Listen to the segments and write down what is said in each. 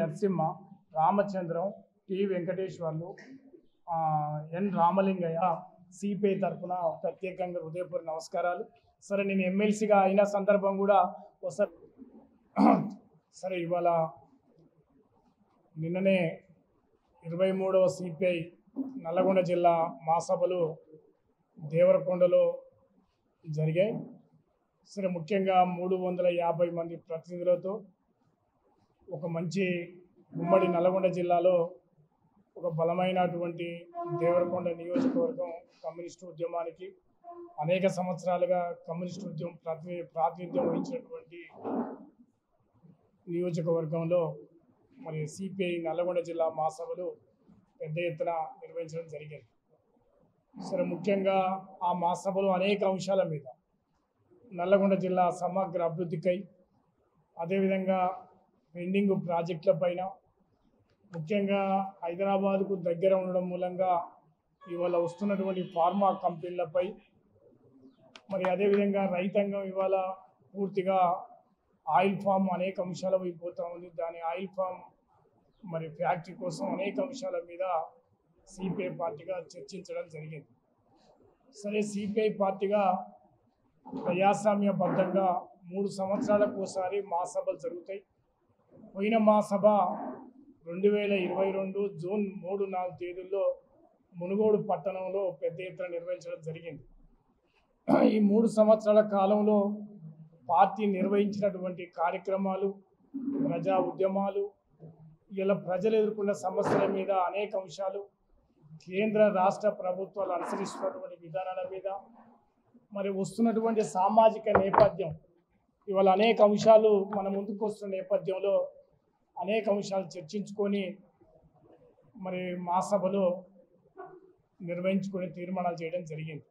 Narasimha, Ramachandram, T Venkateswarlu, ఎన్ Ramalingaiah CPI తరఫున ప్రత్యేకంగా హృదయపూర్వక నమస్కారాలు. సరే, నేను ఎమ్మెల్సీగా అయిన సందర్భం కూడా ఒకసారి సరే ఇవాళ నిన్ననే 23వ సిపిఐ నల్లగొండ జిల్లా మహాసభలు దేవరకొండలో జరిగాయి. సరే, ముఖ్యంగా 350 మంది ప్రతినిధులతో ఒక మంచి ఉమ్మడి నల్లగొండ జిల్లాలో ఒక బలమైనటువంటి దేవరకొండ నియోజకవర్గం కమ్యూనిస్టు ఉద్యమానికి అనేక సంవత్సరాలుగా కమ్యూనిస్టు ఉద్యమం ప్రాతినిధ్యం వహించినటువంటి నియోజకవర్గంలో మరి సిపిఐ నల్లగొండ జిల్లా మహాసభలు పెద్ద ఎత్తున నిర్వహించడం జరిగింది. సరే, ముఖ్యంగా ఆ మహాసభలో అనేక అంశాల మీద నల్లగొండ జిల్లా సమగ్ర అభివృద్ధికై, అదేవిధంగా పెండింగ్ ప్రాజెక్టుల పైన, ముఖ్యంగా హైదరాబాద్కు దగ్గర ఉండడం మూలంగా ఇవాళ వస్తున్నటువంటి ఫార్మా కంపెనీలపై, మరి అదేవిధంగా రైతాంగం ఇవాళ పూర్తిగా ఆయిల్ ఫామ్ అనేక అంశాల అయిపోతూ ఉంది. దాని ఆయిల్ ఫామ్ మరి ఫ్యాక్టరీ కోసం అనేక అంశాల మీద సిపిఐ పార్టీగా చర్చించడం జరిగింది. సరే, సిపిఐ పార్టీగా ప్రజాస్వామ్యబద్ధంగా 3 సంవత్సరాలకు ఒకసారి మహాసభలు జరుగుతాయి. పోయిన మహాసభ 2022 జూన్ 3-4 తేదీల్లో మునుగోడు పట్టణంలో పెద్ద ఎత్తున నిర్వహించడం జరిగింది. ఈ 3 సంవత్సరాల కాలంలో పార్టీ నిర్వహించినటువంటి కార్యక్రమాలు, ప్రజా ఉద్యమాలు, ఇలా ప్రజలు ఎదుర్కొన్న సమస్యల మీద అనేక అంశాలు, కేంద్ర రాష్ట్ర ప్రభుత్వాలు అనుసరిస్తున్నటువంటి విధానాల మీద, మరి వస్తున్నటువంటి సామాజిక నేపథ్యం, ఇవాళ అనేక అంశాలు మన ముందుకు వస్తున్న నేపథ్యంలో అనేక అంశాలు చర్చించుకొని మరి మహాసభలో నిర్వహించుకొని తీర్మానాలు చేయడం జరిగింది.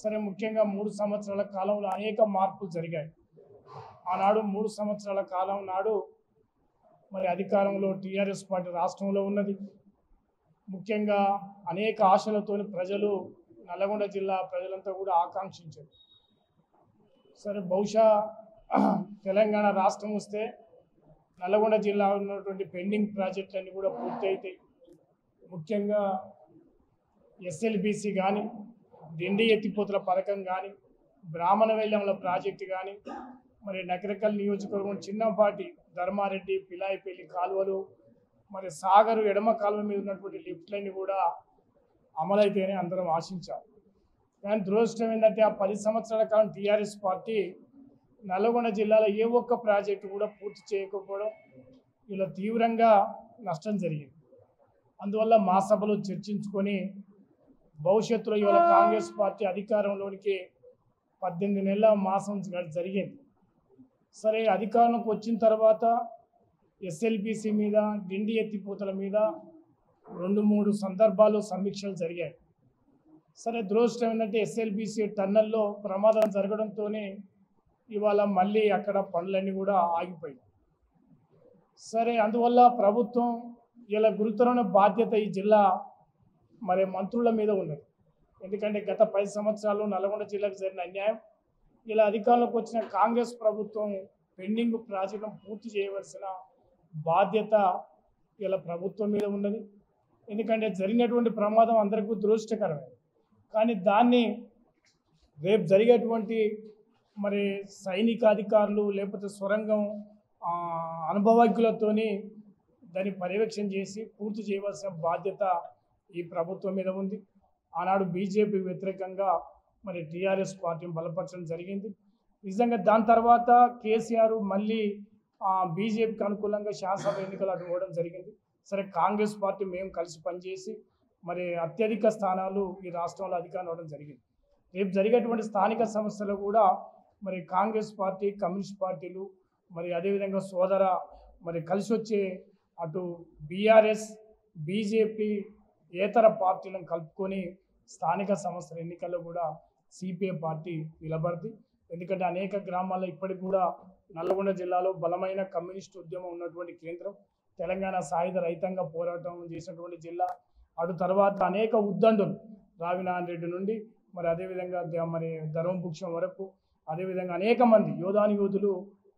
సరే, ముఖ్యంగా 3 సంవత్సరాల కాలంలో అనేక మార్పులు జరిగాయి. ఆనాడు 3 సంవత్సరాల కాలం నాడు మరి అధికారంలో టీఆర్ఎస్ పార్టీ రాష్ట్రంలో ఉన్నది. ముఖ్యంగా అనేక ఆశలతోని ప్రజలు, నల్లగొండ జిల్లా ప్రజలంతా కూడా ఆకాంక్షించారు. సరే, బహుశా తెలంగాణ రాష్ట్రం వస్తే నల్లగొండ జిల్లాలో ఉన్నటువంటి పెండింగ్ ప్రాజెక్టులన్నీ కూడా పూర్తి అవుతాయి. ముఖ్యంగా ఎస్ఎల్బిసి కానీ, డిండి ఎత్తిపోతుల పథకం కానీ, బ్రాహ్మణ వెల్లంల ప్రాజెక్టు కానీ, మరి నకరికల్ నియోజకవర్గం చిన్నపాటి ధర్మారెడ్డి, పిలాయిపల్లి కాలువలు, మరి సాగరు ఎడమ కాలువ మీద ఉన్నటువంటి లిఫ్ట్లన్నీ కూడా అమలైతేనే అందరం ఆశించాం. కానీ దురదృష్టం ఏంటంటే ఆ 10 సంవత్సరాల కాలం టీఆర్ఎస్ పార్టీ నల్లగొండ జిల్లాలో ఏ ఒక్క ప్రాజెక్టు కూడా పూర్తి చేయకపోవడం, ఇలా తీవ్రంగా నష్టం జరిగింది. అందువల్ల మా సభలో చర్చించుకొని భవిష్యత్తులో ఇవాళ కాంగ్రెస్ పార్టీ అధికారంలోనికి 18 నెలల మాసం జరిగింది. సరే, అధికారంలోకి వచ్చిన తర్వాత ఎస్ఎల్బిసి మీద, డిండి ఎత్తిపోతల మీద 2-3 సందర్భాలు సమీక్షలు జరిగాయి. సరే, దురదృష్టం ఏంటంటే ఎస్ఎల్బిసి టన్నల్లో ప్రమాదం జరగడంతోనే ఇవాళ మళ్ళీ అక్కడ పనులన్నీ కూడా ఆగిపోయాయి. సరే, అందువల్ల ప్రభుత్వం ఇలా గురుతరమైన బాధ్యత ఈ జిల్లా మరి మంత్రుల మీద ఉన్నది. ఎందుకంటే గత 10 సంవత్సరాలు నల్గొండ జిల్లాకు జరిగిన అన్యాయం, ఇలా అధికారంలోకి వచ్చిన కాంగ్రెస్ ప్రభుత్వం పెండింగ్ ప్రాజెక్టును పూర్తి చేయవలసిన బాధ్యత ఇలా ప్రభుత్వం మీద ఉన్నది. ఎందుకంటే జరిగినటువంటి ప్రమాదం అందరికీ దురదృష్టకరమే. కానీ దాన్ని రేపు జరిగేటువంటి మరి సైనిక అధికారులు లేకపోతే సొరంగం అనుభవజ్ఞులతోని దాన్ని పర్యవేక్షణ చేసి పూర్తి చేయవలసిన బాధ్యత ఈ ప్రభుత్వం మీద ఉంది. ఆనాడు బీజేపీ వ్యతిరేకంగా మరి టీఆర్ఎస్ పార్టీని బలపరచడం జరిగింది. నిజంగా దాని తర్వాత కేసీఆర్ మళ్ళీ బీజేపీకి అనుకూలంగా శాసనసభ ఎన్నికలు అడ్డుకోవడం జరిగింది. సరే, కాంగ్రెస్ పార్టీ మేము కలిసి పనిచేసి మరి అత్యధిక స్థానాలు ఈ రాష్ట్రంలో అధికారం అవడం జరిగింది. రేపు జరిగేటువంటి స్థానిక సమస్యలు కూడా మరి కాంగ్రెస్ పార్టీ, కమ్యూనిస్ట్ పార్టీలు, మరి అదేవిధంగా సోదర మరి కలిసి వచ్చే అటు బీఆర్ఎస్, బీజేపీ ఏతర పార్టీలను కలుపుకొని స్థానిక సంస్థల ఎన్నికల్లో కూడా సిపిఐ పార్టీ నిలబడింది. ఎందుకంటే అనేక గ్రామాల్లో ఇప్పటికి కూడా నల్లగొండ జిల్లాలో బలమైన కమ్యూనిస్ట్ ఉద్యమం ఉన్నటువంటి కేంద్రం, తెలంగాణ సాయుధ రైతాంగ పోరాటం చేసినటువంటి జిల్లా. అటు తర్వాత అనేక ఉద్దండులు రావినారాయణ రెడ్డి నుండి మరి అదేవిధంగా మరి ధర్మపుక్షం వరకు, అదేవిధంగా అనేక మంది యోధాను యోధులు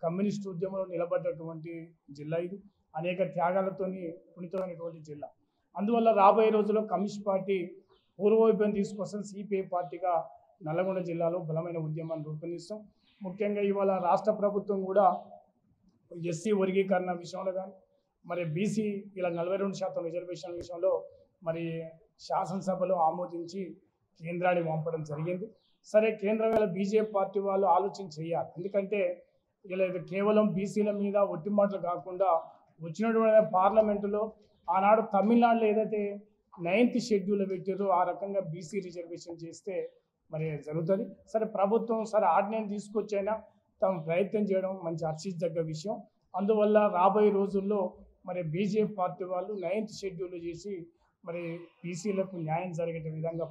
కమ్యూనిస్టు ఉద్యమంలో నిలబడ్డటువంటి జిల్లా ఇది. అనేక త్యాగాలతోని పునీతమైనటువంటి జిల్లా. అందువల్ల రాబోయే రోజుల్లో కమ్యూనిస్ట్ పార్టీ పూర్వవైపుని తీసుకొస్తాం. సిపిఐ పార్టీగా నల్లగొండ జిల్లాలో బలమైన ఉద్యమాన్ని రూపొందిస్తాం. ముఖ్యంగా ఇవాళ రాష్ట్ర ప్రభుత్వం కూడా ఎస్సీ వర్గీకరణ విషయంలో కానీ మరి బీసీ ఇలా 42% రిజర్వేషన్ల విషయంలో మరి శాసనసభలో ఆమోదించి కేంద్రానికి పంపడం జరిగింది. సరే, కేంద్రం ఇలా బీజేపీ పార్టీ వాళ్ళు ఆలోచన చేయాలి. ఎందుకంటే ఇలా ఇది కేవలం బీసీల మీద ఒట్టి మాటలు కాకుండా వచ్చినటువంటి పార్లమెంటులో ఆనాడు తమిళనాడులో ఏదైతే 9th షెడ్యూల్ పెట్టారో ఆ రకంగా బీసీ రిజర్వేషన్ చేస్తే మరి జరుగుతుంది. సరే, ప్రభుత్వం సరే ఆర్డినెన్స్ తీసుకొచ్చైనా తమ ప్రయత్నం చేయడం మంచి హర్షించదగ్గ విషయం. అందువల్ల రాబోయే రోజుల్లో మరి బీజేపీ పార్టీ వాళ్ళు 9th షెడ్యూల్ చేసి మరి బీసీలకు న్యాయం జరిగే విధంగా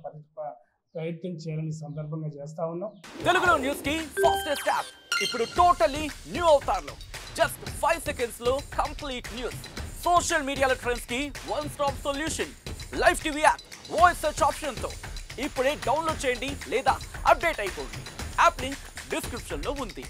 ప్రయత్నం చేయాలని సందర్భంగా చేస్తా ఉన్నాం. తెలుగులో న్యూస్ కి ఫాస్టెస్ట్ యాప్ ఇప్పుడు టోటలీ న్యూ అవతార్లో జస్ట్ 5 seconds లో కంప్లీట్ న్యూస్. సోషల్ మీడియాలో ట్రెండ్స్ కి one stop solution. Live TV app voice search option తో ఇప్పుడే డౌన్లోడ్ చేయండి లేదా అప్డేట్ అయిపోండి. యాప్ లింక్ డిస్క్రిప్షన్ లో ఉంది.